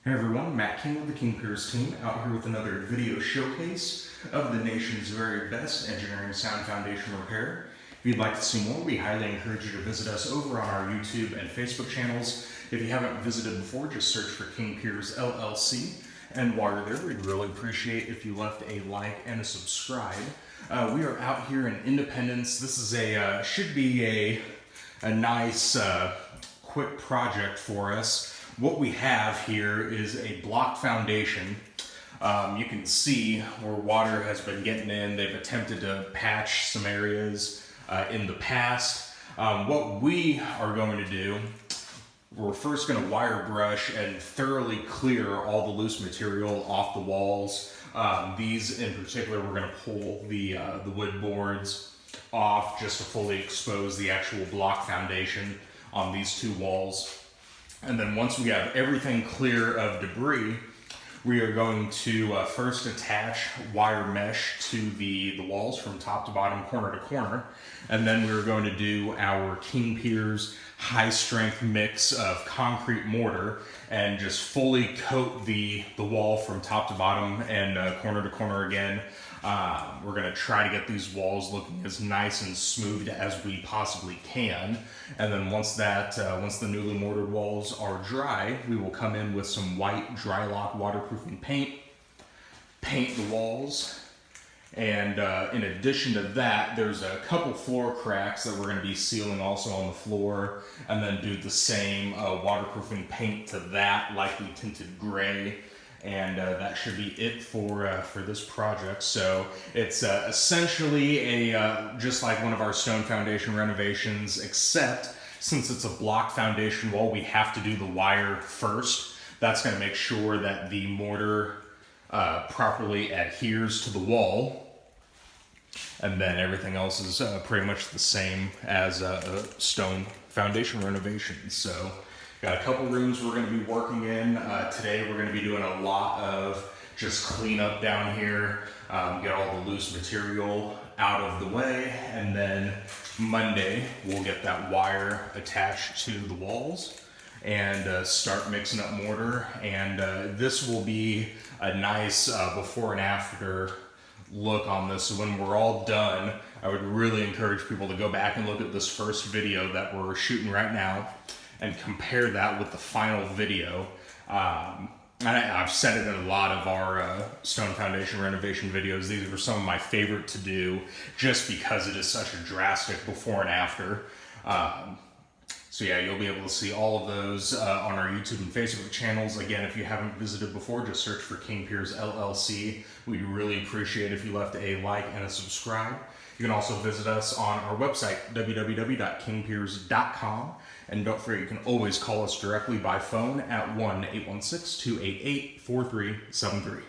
Hey everyone, Matt King of the King Piers team, out here with another video showcase of the nation's very best engineering sound foundation repair. If you'd like to see more, we highly encourage you to visit us over on our YouTube and Facebook channels. If you haven't visited before, just search for King Piers LLC. And while you're there, we'd really appreciate if you left a like and a subscribe. We are out here in Independence. This is should be a nice, quick project for us. What we have here is a block foundation. You can see where water has been getting in. They've attempted to patch some areas in the past. What we are going to do, we're first going to wire brush and thoroughly clear all the loose material off the walls. These in particular, we're going to pull the wood boards off just to fully expose the actual block foundation on these two walls. And then once we have everything clear of debris, we are going to first attach wire mesh to the walls from top to bottom, corner to corner. And then we're going to do our King Piers high strength mix of concrete mortar and just fully coat the wall from top to bottom and corner to corner again. We're going to try to get these walls looking as nice and smooth as we possibly can. And then once the newly mortared walls are dry, we will come in with some white dry lock waterproofing paint the walls. And in addition to that, there's a couple floor cracks that we're going to be sealing also on the floor, and then do the same waterproofing paint to that, lightly tinted gray. And that should be it for this project. So it's essentially just like one of our stone foundation renovations, except since it's a block foundation wall, we have to do the wire first. That's going to make sure that the mortar properly adheres to the wall. And then everything else is pretty much the same as a stone foundation renovation. So got a couple rooms we're going to be working in. Today we're going to be doing a lot of just cleanup down here, get all the loose material out of the way, and then Monday we'll get that wire attached to the walls and start mixing up mortar. And this will be a nice before and after look on this. So when we're all done, I would really encourage people to go back and look at this first video that we're shooting right now and compare that with the final video. I've said it in a lot of our stone foundation renovation videos. These were some of my favorite to do just because it is such a drastic before and after. So yeah, you'll be able to see all of those on our YouTube and Facebook channels. Again, if you haven't visited before, just search for King Piers LLC. We'd really appreciate if you left a like and a subscribe. You can also visit us on our website, www.kingpiers.com. And don't forget, you can always call us directly by phone at 1-816-288-4373.